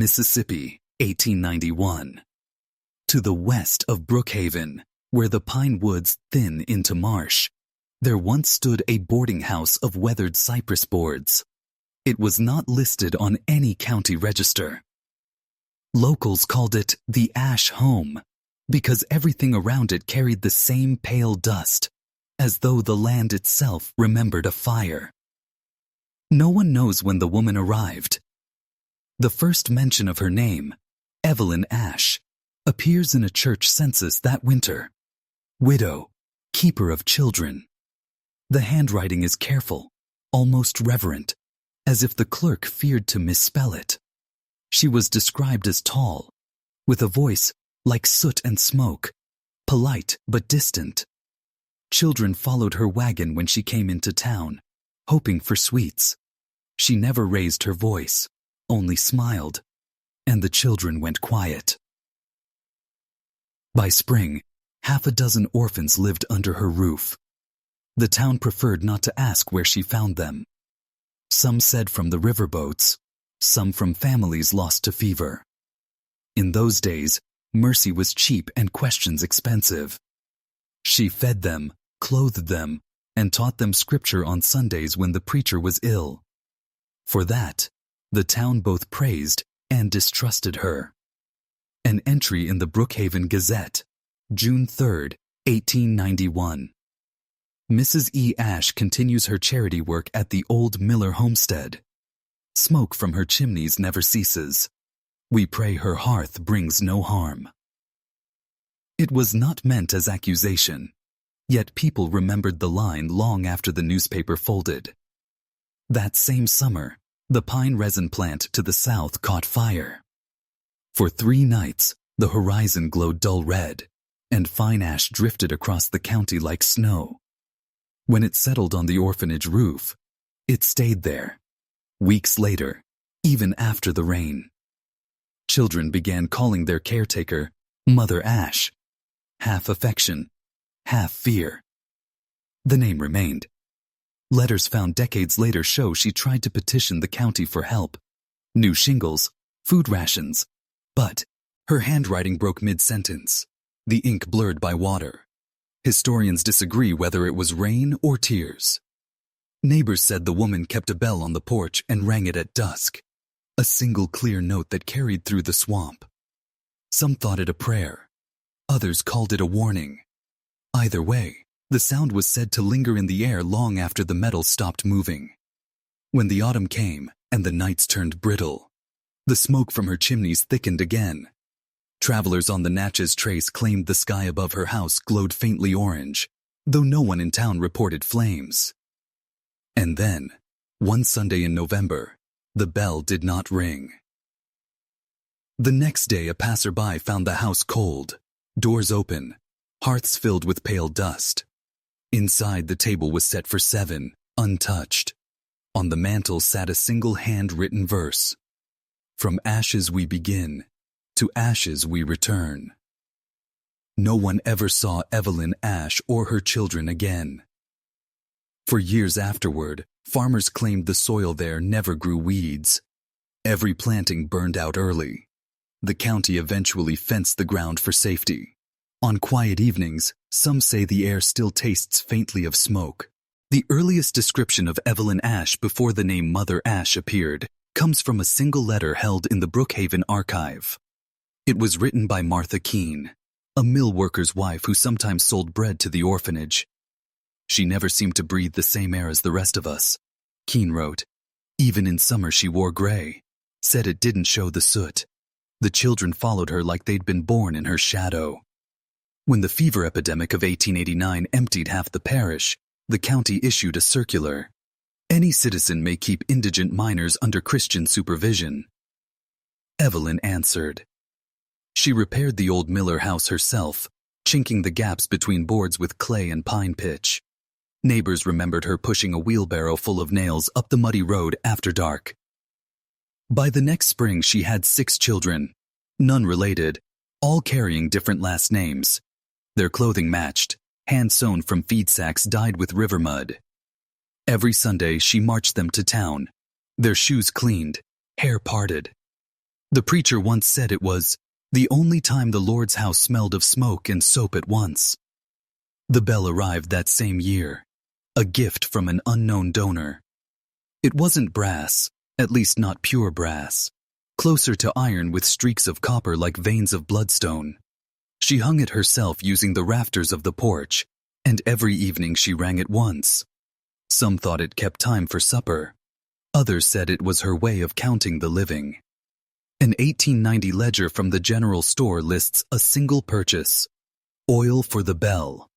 Mississippi, 1891. To the west of Brookhaven, where the pine woods thin into marsh, there once stood a boarding house of weathered cypress boards. It was not listed on any county register. Locals called it the Ash Home because everything around it carried the same pale dust, as though the land itself remembered a fire. No one knows when the woman arrived. The first mention of her name, Evelyn Ash, appears in a church census that winter. Widow, keeper of children. The handwriting is careful, almost reverent, as if the clerk feared to misspell it. She was described as tall, with a voice like soot and smoke, polite but distant. Children followed her wagon when she came into town, hoping for sweets. She never raised her voice, only smiled, and the children went quiet. By spring, half a dozen orphans lived under her roof. The town preferred not to ask where she found them. Some said from the riverboats, some from families lost to fever. In those days, mercy was cheap and questions expensive. She fed them, clothed them, and taught them scripture on Sundays when the preacher was ill. For that, the town both praised and distrusted her. An entry in the Brookhaven Gazette, June 3, 1891. Mrs. E. Ash continues her charity work at the old Miller homestead. Smoke from her chimneys never ceases. We pray her hearth brings no harm. It was not meant as accusation, yet people remembered the line long after the newspaper folded. That same summer, the pine resin plant to the south caught fire. For 3 nights, the horizon glowed dull red, and fine ash drifted across the county like snow. When it settled on the orphanage roof, it stayed there. Weeks later, even after the rain. Children began calling their caretaker Mother Ash, half affection, half fear. The name remained. Letters found decades later show she tried to petition the county for help. New shingles, food rations. But her handwriting broke mid-sentence, the ink blurred by water. Historians disagree whether it was rain or tears. Neighbors said the woman kept a bell on the porch and rang it at dusk, a single clear note that carried through the swamp. Some thought it a prayer. Others called it a warning. Either way, the sound was said to linger in the air long after the metal stopped moving. When the autumn came and the nights turned brittle, the smoke from her chimneys thickened again. Travelers on the Natchez Trace claimed the sky above her house glowed faintly orange, though no one in town reported flames. And then, one Sunday in November, the bell did not ring. The next day a passerby found the house cold, doors open, hearths filled with pale dust. Inside, the table was set for 7, untouched. On the mantel sat a single hand-written verse. From ashes we begin, to ashes we return. No one ever saw Evelyn Ash or her children again. For years afterward, farmers claimed the soil there never grew weeds. Every planting burned out early. The county eventually fenced the ground for safety. On quiet evenings, some say the air still tastes faintly of smoke. The earliest description of Evelyn Ash before the name Mother Ash appeared comes from a single letter held in the Brookhaven archive. It was written by Martha Keene, a mill worker's wife who sometimes sold bread to the orphanage. She never seemed to breathe the same air as the rest of us, Keene wrote. Even in summer she wore gray, said it didn't show the soot. The children followed her like they'd been born in her shadow. When the fever epidemic of 1889 emptied half the parish, the county issued a circular. Any citizen may keep indigent minors under Christian supervision. Evelyn answered. She repaired the old Miller house herself, chinking the gaps between boards with clay and pine pitch. Neighbors remembered her pushing a wheelbarrow full of nails up the muddy road after dark. By the next spring she had 6 children, none related, all carrying different last names. Their clothing matched, hand-sewn from feed sacks dyed with river mud. Every Sunday she marched them to town, their shoes cleaned, hair parted. The preacher once said it was the only time the Lord's house smelled of smoke and soap at once. The bell arrived that same year, a gift from an unknown donor. It wasn't brass, at least not pure brass, closer to iron with streaks of copper like veins of bloodstone. She hung it herself using the rafters of the porch, and every evening she rang it once. Some thought it kept time for supper. Others said it was her way of counting the living. An 1890 ledger from the general store lists a single purchase: oil for the bell.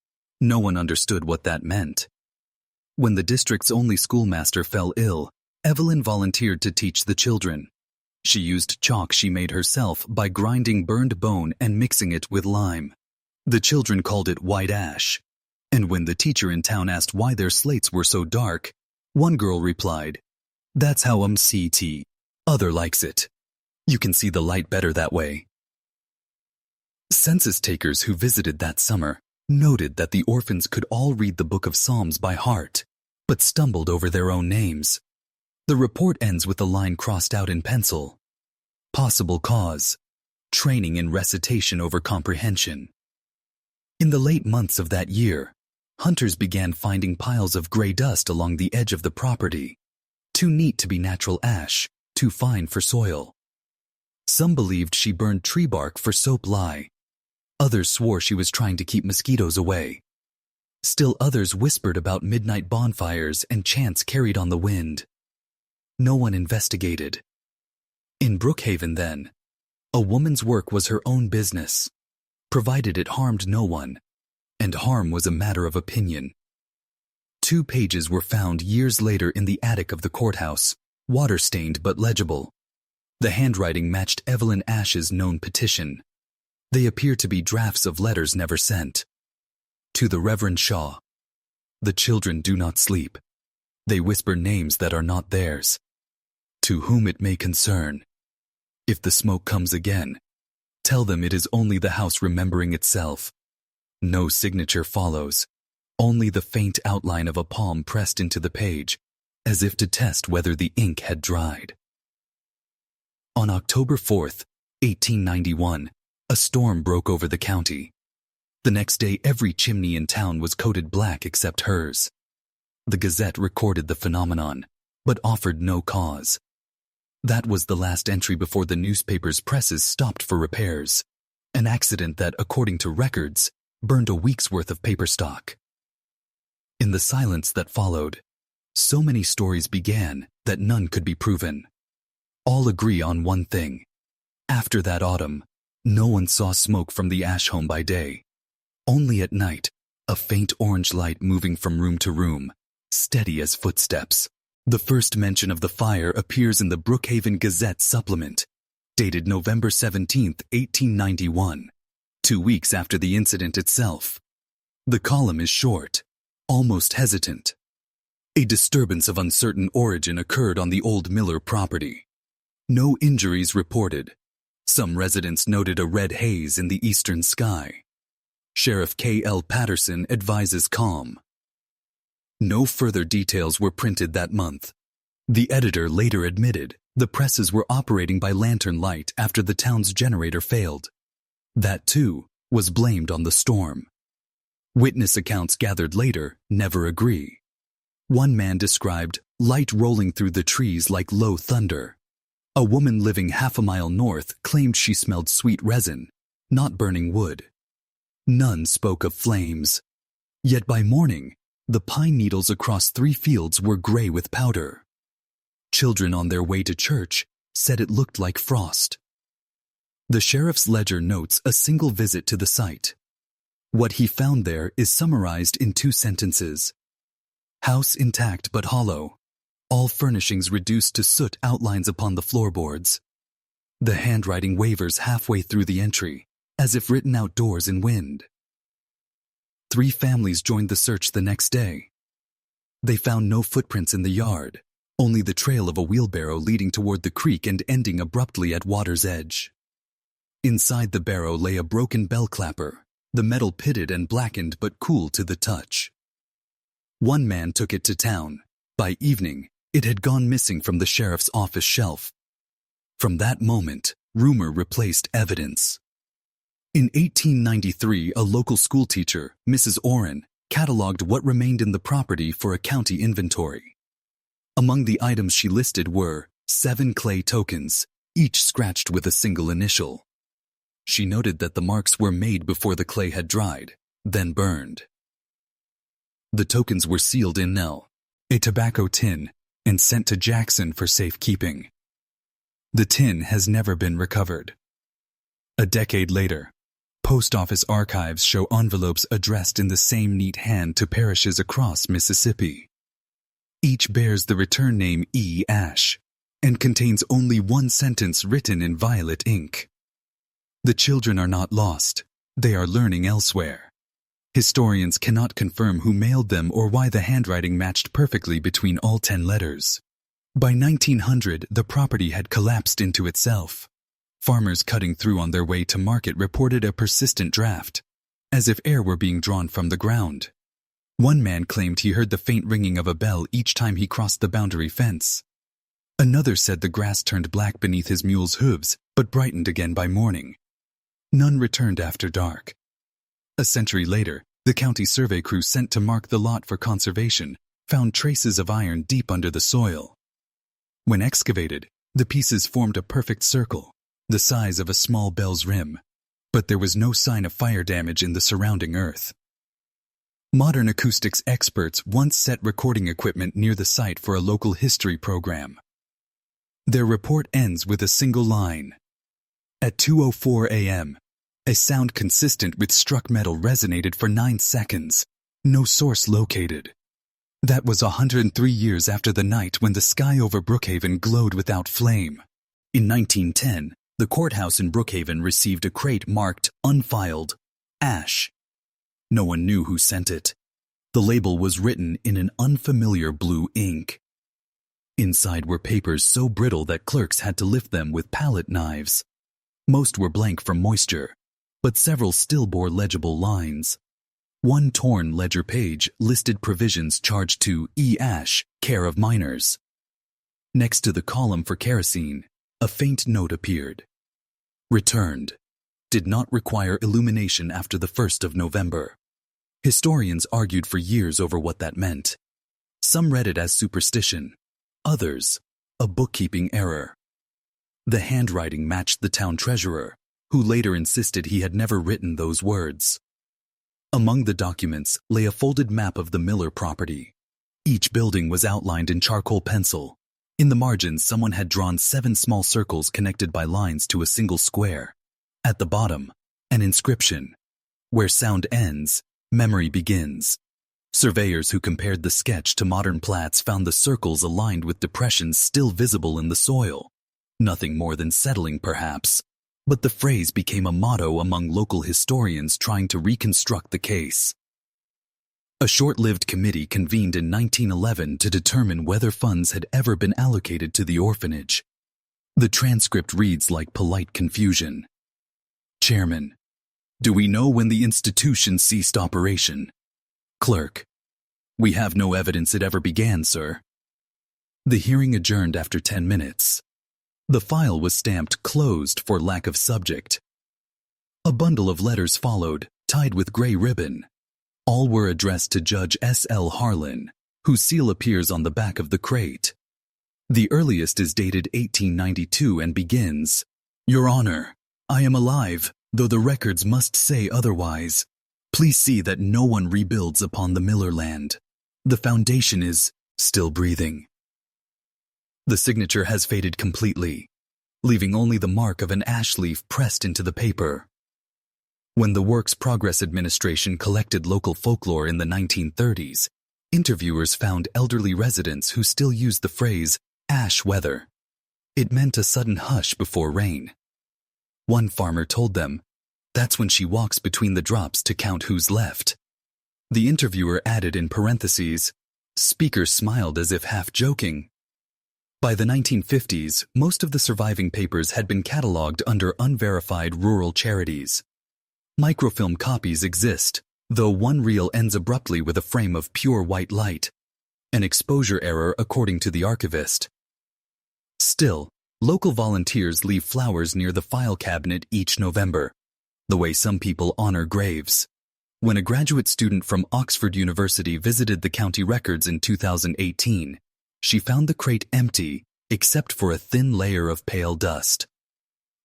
No one understood what that meant. When the district's only schoolmaster fell ill, Evelyn volunteered to teach the children. She used chalk she made herself by grinding burned bone and mixing it with lime. The children called it white ash. And when the teacher in town asked why their slates were so dark, one girl replied, "That's how see tea. Other likes it. You can see the light better that way." Census takers who visited that summer noted that the orphans could all read the Book of Psalms by heart, but stumbled over their own names. The report ends with a line crossed out in pencil. Possible cause: training in recitation over comprehension. In the late months of that year, hunters began finding piles of gray dust along the edge of the property. Too neat to be natural ash, too fine for soil. Some believed she burned tree bark for soap lye. Others swore she was trying to keep mosquitoes away. Still others whispered about midnight bonfires and chants carried on the wind. No one investigated. In Brookhaven then, a woman's work was her own business, provided it harmed no one, and harm was a matter of opinion. 2 pages were found years later in the attic of the courthouse, water-stained but legible. The handwriting matched Evelyn Ash's known petition. They appear to be drafts of letters never sent. To the Reverend Shaw, "The children do not sleep. They whisper names that are not theirs. To whom it may concern, if the smoke comes again, tell them it is only the house remembering itself. No signature follows, only the faint outline of a palm pressed into the page, as if to test whether the ink had dried." On October 4th, 1891, a storm broke over the county. The next day, every chimney in town was coated black except hers. The Gazette recorded the phenomenon, but offered no cause. That was the last entry before the newspaper's presses stopped for repairs, an accident that, according to records, burned a week's worth of paper stock. In the silence that followed, so many stories began that none could be proven. All agree on one thing: after that autumn, no one saw smoke from the Ash home by day. Only at night, a faint orange light moving from room to room, steady as footsteps. The first mention of the fire appears in the Brookhaven Gazette supplement, dated November 17, 1891, 2 weeks after the incident itself. The column is short, almost hesitant. A disturbance of uncertain origin occurred on the old Miller property. No injuries reported. Some residents noted a red haze in the eastern sky. Sheriff K.L. Patterson advises calm. No further details were printed that month. The editor later admitted the presses were operating by lantern light after the town's generator failed. That, too, was blamed on the storm. Witness accounts gathered later never agree. One man described light rolling through the trees like low thunder. A woman living half a mile north claimed she smelled sweet resin, not burning wood. None spoke of flames. Yet by morning, the pine needles across 3 fields were gray with powder. Children on their way to church said it looked like frost. The sheriff's ledger notes a single visit to the site. What he found there is summarized in 2 sentences. House intact but hollow. All furnishings reduced to soot outlines upon the floorboards. The handwriting wavers halfway through the entry, as if written outdoors in wind. 3 families joined the search the next day. They found no footprints in the yard, only the trail of a wheelbarrow leading toward the creek and ending abruptly at water's edge. Inside the barrow lay a broken bell clapper, the metal pitted and blackened but cool to the touch. One man took it to town. By evening, it had gone missing from the sheriff's office shelf. From that moment, rumor replaced evidence. In 1893, a local schoolteacher, Mrs. Orrin, catalogued what remained in the property for a county inventory. Among the items she listed were 7 clay tokens, each scratched with a single initial. She noted that the marks were made before the clay had dried, then burned. The tokens were sealed in a tobacco tin, and sent to Jackson for safekeeping. The tin has never been recovered. A decade later, post office archives show envelopes addressed in the same neat hand to parishes across Mississippi. Each bears the return name E. Ash, and contains only one sentence written in violet ink. The children are not lost, they are learning elsewhere. Historians cannot confirm who mailed them or why the handwriting matched perfectly between all 10 letters. By 1900, the property had collapsed into itself. Farmers cutting through on their way to market reported a persistent draft, as if air were being drawn from the ground. One man claimed he heard the faint ringing of a bell each time he crossed the boundary fence. Another said the grass turned black beneath his mule's hooves, but brightened again by morning. None returned after dark. A century later, the county survey crew sent to mark the lot for conservation found traces of iron deep under the soil. When excavated, the pieces formed a perfect circle, the size of a small bell's rim, but there was no sign of fire damage in the surrounding earth. Modern acoustics experts once set recording equipment near the site for a local history program. Their report ends with a single line. At 2:04 a.m., a sound consistent with struck metal resonated for 9 seconds. No source located. That was 103 years after the night when the sky over Brookhaven glowed without flame. In 1910, the courthouse in Brookhaven received a crate marked unfiled ash. No one knew who sent it. The label was written in an unfamiliar blue ink. Inside were papers so brittle that clerks had to lift them with palette knives. Most were blank from moisture, but several still bore legible lines. One torn ledger page listed provisions charged to E. Ash, care of miners. Next to the column for kerosene, a faint note appeared. Returned. Did not require illumination after the 1st of November. Historians argued for years over what that meant. Some read it as superstition. Others, a bookkeeping error. The handwriting matched the town treasurer, who later insisted he had never written those words. Among the documents lay a folded map of the Miller property. Each building was outlined in charcoal pencil. In the margins, someone had drawn 7 small circles connected by lines to a single square. At the bottom, an inscription. Where sound ends, memory begins. Surveyors who compared the sketch to modern plats found the circles aligned with depressions still visible in the soil. Nothing more than settling, perhaps. But the phrase became a motto among local historians trying to reconstruct the case. A short-lived committee convened in 1911 to determine whether funds had ever been allocated to the orphanage. The transcript reads like polite confusion. Chairman: do we know when the institution ceased operation? Clerk: we have no evidence it ever began, sir. The hearing adjourned after 10 minutes. The file was stamped closed for lack of subject. A bundle of letters followed, tied with gray ribbon. All were addressed to Judge S. L. Harlan, whose seal appears on the back of the crate. The earliest is dated 1892 and begins, Your Honor, I am alive, though the records must say otherwise. Please see that no one rebuilds upon the Miller land. The foundation is still breathing. The signature has faded completely, leaving only the mark of an ash leaf pressed into the paper. When the Works Progress Administration collected local folklore in the 1930s, interviewers found elderly residents who still used the phrase, ash weather. It meant a sudden hush before rain. One farmer told them, that's when she walks between the drops to count who's left. The interviewer added in parentheses, speaker smiled as if half joking. By the 1950s, most of the surviving papers had been catalogued under unverified rural charities. Microfilm copies exist, though one reel ends abruptly with a frame of pure white light, an exposure error according to the archivist. Still, Local volunteers leave flowers near the file cabinet each November, the way some people honor graves. When a graduate student from Oxford University visited the county records in 2018, she found the crate empty except for a thin layer of pale dust.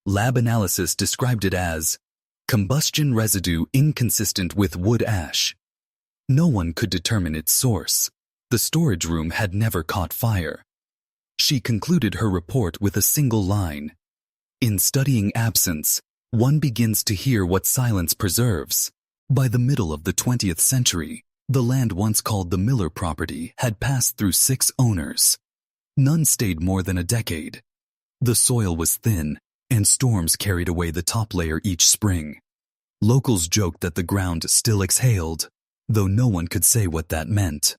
Lab analysis described it as combustion residue inconsistent with wood ash. No one could determine its source. The storage room had never caught fire. She concluded her report with a single line. In studying absence, one begins to hear what silence preserves. By the middle of the 20th century, the land once called the Miller property had passed through 6 owners. None stayed more than a decade. The soil was thin, and storms carried away the top layer each spring. Locals joked that the ground still exhaled, though no one could say what that meant.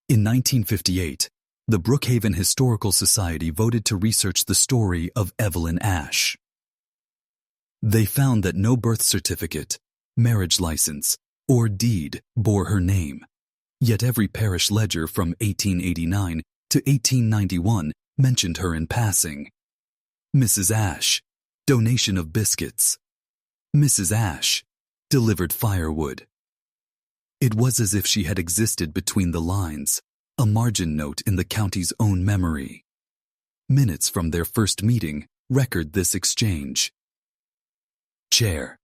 In 1958, the Brookhaven Historical Society voted to research the story of Evelyn Ash. They found that no birth certificate, marriage license, or deed bore her name, yet every parish ledger from 1889 to 1891 mentioned her in passing. Mrs. Ash, donation of biscuits. Mrs. Ash, delivered firewood. It was as if she had existed between the lines, a margin note in the county's own memory. Minutes from their first meeting record this exchange. Chair: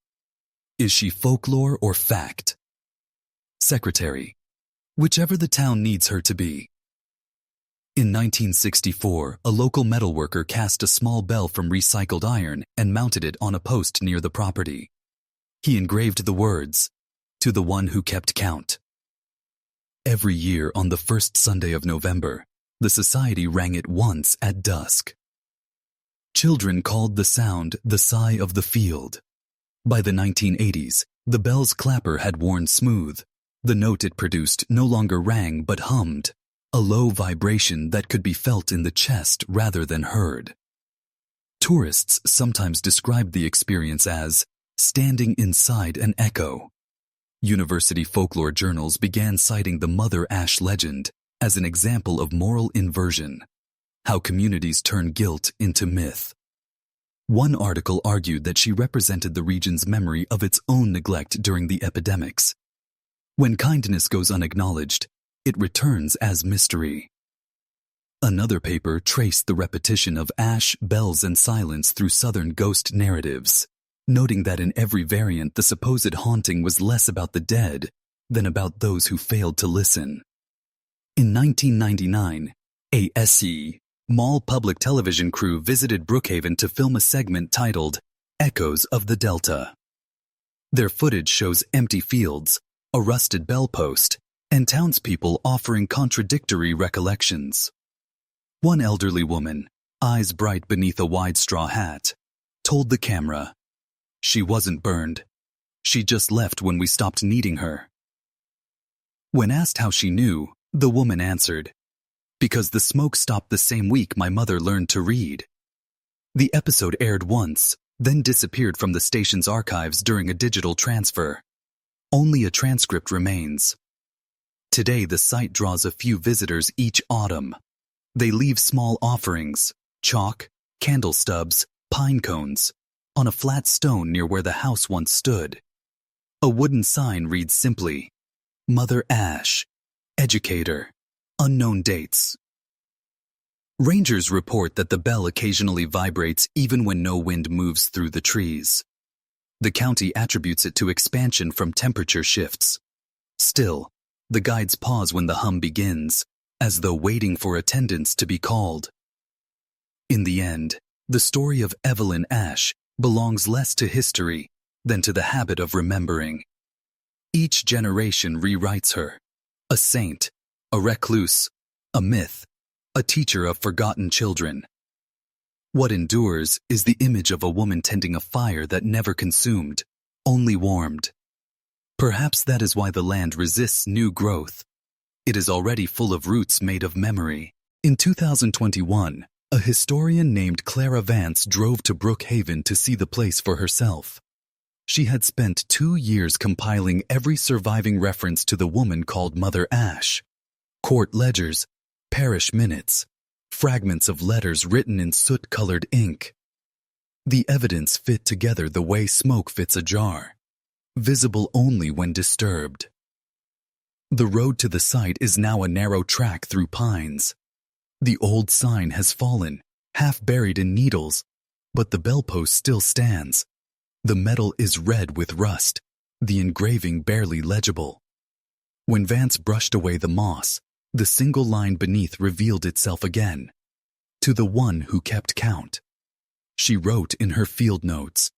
is she folklore or fact? Secretary: whichever the town needs her to be. In 1964, a local metalworker cast a small bell from recycled iron and mounted it on a post near the property. He engraved the words, "To the one who kept count." Every year on the first Sunday of November, the society rang it once at dusk. Children called the sound the sigh of the field. By the 1980s, the bell's clapper had worn smooth. The note it produced no longer rang but hummed, a low vibration that could be felt in the chest rather than heard. Tourists sometimes describe the experience as standing inside an echo. University folklore journals began citing the Mother Ash legend as an example of moral inversion, how communities turn guilt into myth. One article argued that she represented the region's memory of its own neglect during the epidemics. When kindness goes unacknowledged, it returns as mystery. Another paper traced the repetition of ash, bells, and silence through Southern ghost narratives, noting that in every variant the supposed haunting was less about the dead than about those who failed to listen. In 1999, a SE Mall public television crew visited Brookhaven to film a segment titled Echoes of the Delta. Their footage shows empty fields, a rusted bell post, and townspeople offering contradictory recollections. One elderly woman, eyes bright beneath a wide straw hat, told the camera, "She wasn't burned. She just left when we stopped needing her." When asked how she knew, the woman answered, "Because the smoke stopped the same week my mother learned to read." The episode aired once, then disappeared from the station's archives during a digital transfer. Only a transcript remains. Today the site draws a few visitors each autumn. They leave small offerings, chalk, candle stubs, pine cones, on a flat stone near where the house once stood. A wooden sign reads simply, "Mother Ash, Educator, Unknown Dates." Rangers report that the bell occasionally vibrates even when no wind moves through the trees. The county attributes it to expansion from temperature shifts. Still, the guides pause when the hum begins, as though waiting for attendance to be called. In the end, the story of Evelyn Ash belongs less to history than to the habit of remembering. Each generation rewrites her, a saint, a recluse, a myth, a teacher of forgotten children. What endures is the image of a woman tending a fire that never consumed, only warmed. Perhaps that is why the land resists new growth. It is already full of roots made of memory. In 2021, a historian named Clara Vance drove to Brookhaven to see the place for herself. She had spent 2 years compiling every surviving reference to the woman called Mother Ash. Court ledgers, parish minutes, fragments of letters written in soot-colored ink. The evidence fit together the way smoke fits a jar, visible only when disturbed. The road to the site is now a narrow track through pines. The old sign has fallen, half buried in needles, but the bellpost still stands. The metal is red with rust, the engraving barely legible. When Vance brushed away the moss, the single line beneath revealed itself again. To the one who kept count. She wrote in her field notes,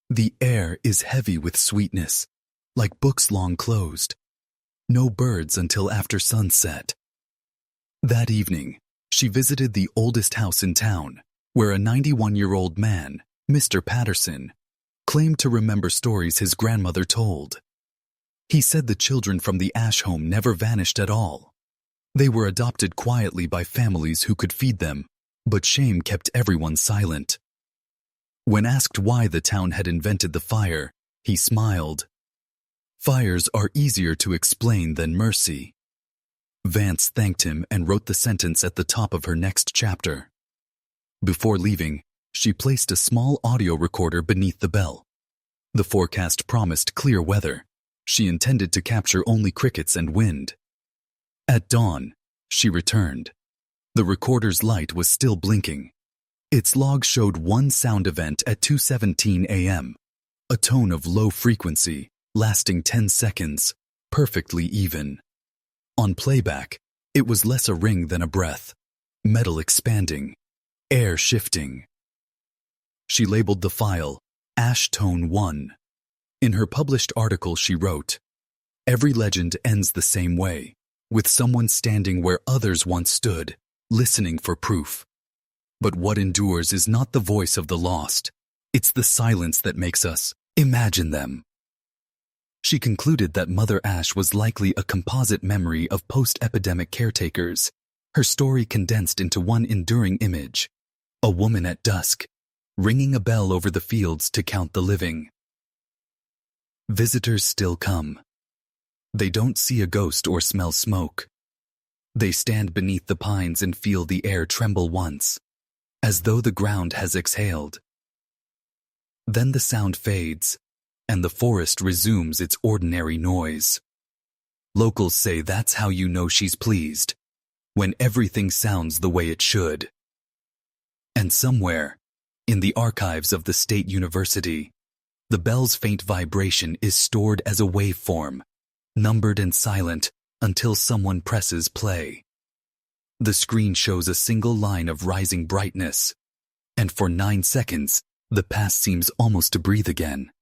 "The air is heavy with sweetness, like books long closed. No birds until after sunset." That evening, she visited the oldest house in town, where a 91-year-old man, Mr. Patterson, claimed to remember stories his grandmother told. He said the children from the Ash home never vanished at all. They were adopted quietly by families who could feed them, but shame kept everyone silent. When asked why the town had invented the fire, he smiled. "Fires are easier to explain than mercy." Vance thanked him and wrote the sentence at the top of her next chapter. Before leaving, she placed a small audio recorder beneath the bell. The forecast promised clear weather. She intended to capture only crickets and wind. At dawn, she returned. The recorder's light was still blinking. Its log showed one sound event at 2:17 a.m., a tone of low frequency, lasting 10 seconds, perfectly even. On playback, it was less a ring than a breath, metal expanding, air shifting. She labeled the file Ash Tone 1. In her published article she wrote, "Every legend ends the same way, with someone standing where others once stood, listening for proof. But what endures is not the voice of the lost, it's the silence that makes us imagine them." She concluded that Mother Ash was likely a composite memory of post-epidemic caretakers, her story condensed into one enduring image: a woman at dusk, ringing a bell over the fields to count the living. Visitors still come. They don't see a ghost or smell smoke. They stand beneath the pines and feel the air tremble once, as though the ground has exhaled. Then the sound fades, and the forest resumes its ordinary noise. Locals say that's how you know she's pleased, when everything sounds the way it should. And somewhere, in the archives of the State University, the bell's faint vibration is stored as a waveform, numbered and silent until someone presses play. The screen shows a single line of rising brightness, and for 9 seconds, the past seems almost to breathe again.